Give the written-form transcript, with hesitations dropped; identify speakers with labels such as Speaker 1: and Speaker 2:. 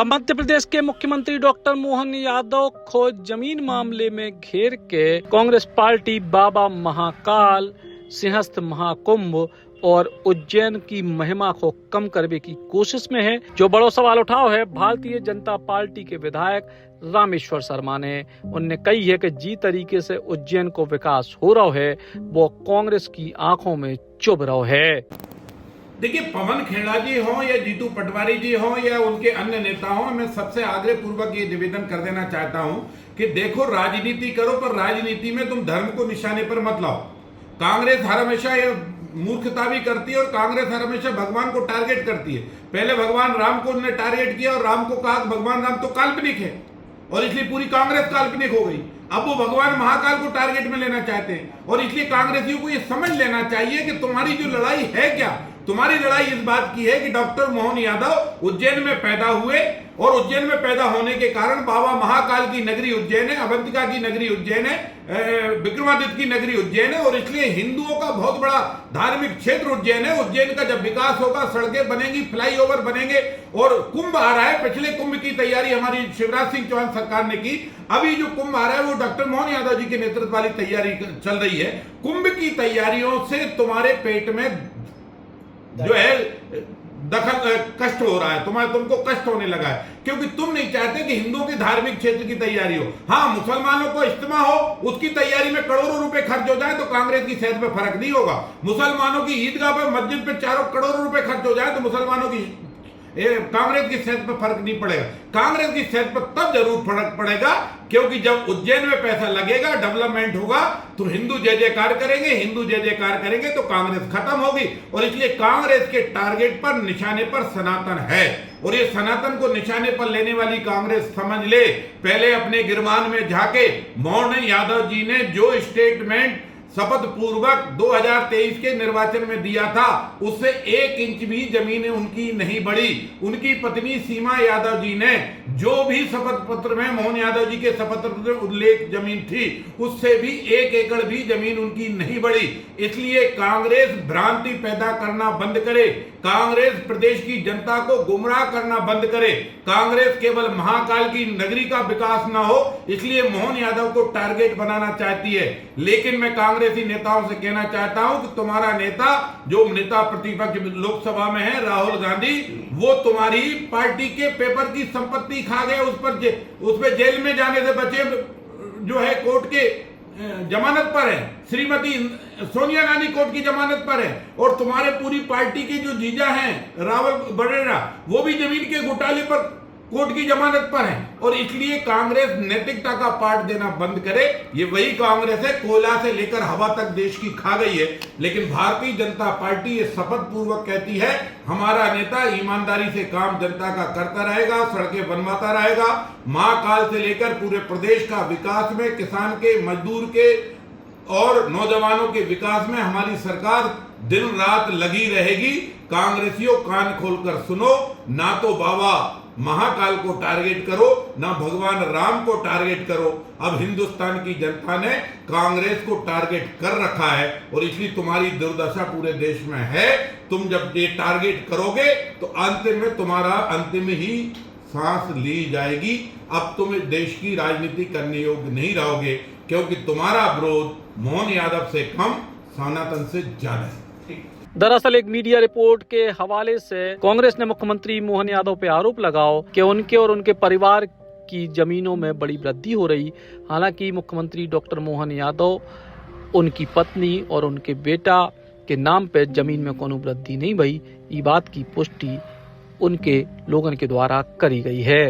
Speaker 1: मध्य प्रदेश के मुख्यमंत्री डॉक्टर मोहन यादव को जमीन मामले में घेर के कांग्रेस पार्टी बाबा महाकाल, सिंहस्थ महाकुंभ और उज्जैन की महिमा को कम करने की कोशिश में है। जो बड़ा सवाल उठाओ है भारतीय जनता पार्टी के विधायक रामेश्वर शर्मा ने। उनने कही है कि जी तरीके से उज्जैन को विकास हो रहा है वो कांग्रेस की आंखों में चुभ रहा है।
Speaker 2: देखिए, पवन खेड़ा जी हों या जीतू पटवारी जी हों या उनके अन्य नेता हों, मैं सबसे आग्रह पूर्वक ये निवेदन कर देना चाहता हूं कि देखो, राजनीति करो पर राजनीति में तुम धर्म को निशाने पर मत लाओ। कांग्रेस हर हमेशा ये मूर्खता भी करती है और कांग्रेस हर हमेशा भगवान को टारगेट करती है। पहले भगवान राम को उन्होंने टारगेट किया और राम को कहा भगवान राम तो काल्पनिक है और इसलिए पूरी कांग्रेस काल्पनिक हो गई। अब वो भगवान महाकाल को टारगेट में लेना चाहते हैं और इसलिए कांग्रेसियों को ये समझ लेना चाहिए कि तुम्हारी जो लड़ाई है क्या, तुम्हारी लड़ाई इस बात की है कि डॉक्टर मोहन यादव उज्जैन में पैदा हुए और उज्जैन में पैदा होने के कारण बाबा महाकाल की नगरी उज्जैन है, अवंतिका की नगरी उज्जैन है, विक्रमादित्य की नगरी उज्जैन है और इसलिए हिंदुओं का बहुत बड़ा धार्मिक क्षेत्र उज्जैन है। उज्जैन का जब विकास होगा, सड़कें बनेंगी, फ्लाईओवर बनेंगे और कुंभ आ रहा है। पिछले कुंभ की तैयारी हमारी शिवराज सिंह चौहान सरकार ने की। अभी जो कुंभ आ रहा है वो डॉक्टर मोहन यादव जी के नेतृत्व वाली तैयारी चल रही है। कुंभ की तैयारियों से तुम्हारे पेट में जो है दखल कष्ट हो रहा है, तुमको कष्ट होने लगा है क्योंकि तुम नहीं चाहते कि हिंदुओं के धार्मिक क्षेत्र की तैयारी हो। हाँ, मुसलमानों को इज्तिमा हो, उसकी तैयारी में करोड़ों रुपए खर्च हो जाए तो कांग्रेस की सेहत पे फर्क नहीं होगा। मुसलमानों की ईदगाह पे, मस्जिद पे करोड़ों रुपए खर्च हो जाए तो मुसलमानों की कांग्रेस की सेहत पर फर्क नहीं पड़ेगा। कांग्रेस की सेहत पर तब जरूर फर्क पड़ेगा क्योंकि जब उज्जैन में पैसा लगेगा, डेवलपमेंट होगा तो हिंदू जय जयकार करेंगे, हिंदू जय जयकार करेंगे तो कांग्रेस खत्म होगी। और इसलिए कांग्रेस के टारगेट पर, निशाने पर सनातन है और ये सनातन को निशाने पर लेने वाली कांग्रेस समझ ले। पहले अपने गिरमान में झाके। मोहन यादव जी ने जो स्टेटमेंट शपथ पूर्वक 2023 के निर्वाचन में दिया था उससे 1 इंच भी जमीन उनकी नहीं बढ़ी। उनकी पत्नी सीमा यादव जी ने जो भी शपथ पत्र में मोहन यादव जी के शपथ पत्र में उल्लेख जमीन थी उससे भी 1 एकड़ भी जमीन उनकी नहीं बढ़ी। इसलिए कांग्रेस भ्रांति पैदा करना बंद करे, कांग्रेस प्रदेश की जनता को गुमराह करना बंद करे। कांग्रेस केवल महाकाल की नगरी का विकास ना हो इसलिए मोहन यादव को टारगेट बनाना चाहती है। लेकिन मैं कांग्रेसी नेताओं से कहना चाहता हूं कि तुम्हारा नेता, जो नेता प्रतिपक्ष लोकसभा में है, राहुल गांधी, वो तुम्हारी पार्टी के पेपर की संपत्ति खा गए। उस पर जेल में जाने से बचे जो है कोर्ट के जमानत पर है। श्रीमती सोनिया गांधी कोर्ट की जमानत पर है और तुम्हारे पूरी पार्टी के जो जीजा हैं रावल बड़ेरा, वो भी जमीन के घोटाले पर कोर्ट की जमानत पर है। और इसलिए कांग्रेस नैतिकता का पाठ देना बंद करे। ये वही कांग्रेस है, कोयला से लेकर हवा तक देश की खा गई है। लेकिन भारतीय जनता पार्टी ये शपथ पूर्वक कहती है हमारा नेता ईमानदारी से काम जनता का करता रहेगा, सड़कें बनवाता रहेगा। महाकाल से लेकर पूरे प्रदेश का विकास में, किसान के, मजदूर के और नौजवानों के विकास में हमारी सरकार दिन रात लगी रहेगी। कांग्रेसियों, कान खोलकर सुनो, ना तो बाबा महाकाल को टारगेट करो, ना भगवान राम को टारगेट करो। अब हिंदुस्तान की जनता ने कांग्रेस को टारगेट कर रखा है और इसलिए तुम्हारी दुर्दशा पूरे देश में है। तुम जब ये टारगेट करोगे तो अंतिम में तुम्हारा अंतिम ही सांस ली जाएगी। अब तुम देश की राजनीति करने योग्य नहीं रहोगे क्योंकि तुम्हारा विरोध मोहन यादव से कम, सनातन से ज्यादा है।
Speaker 1: दरअसल एक मीडिया रिपोर्ट के हवाले से कांग्रेस ने मुख्यमंत्री मोहन यादव पे आरोप लगाओ कि उनके और उनके परिवार की जमीनों में बड़ी वृद्धि हो रही। हालांकि मुख्यमंत्री डॉक्टर मोहन यादव, उनकी पत्नी और उनके बेटा के नाम पे जमीन में कोनो वृद्धि नहीं भई। ये बात की पुष्टि उनके लोगों के द्वारा करी गई है।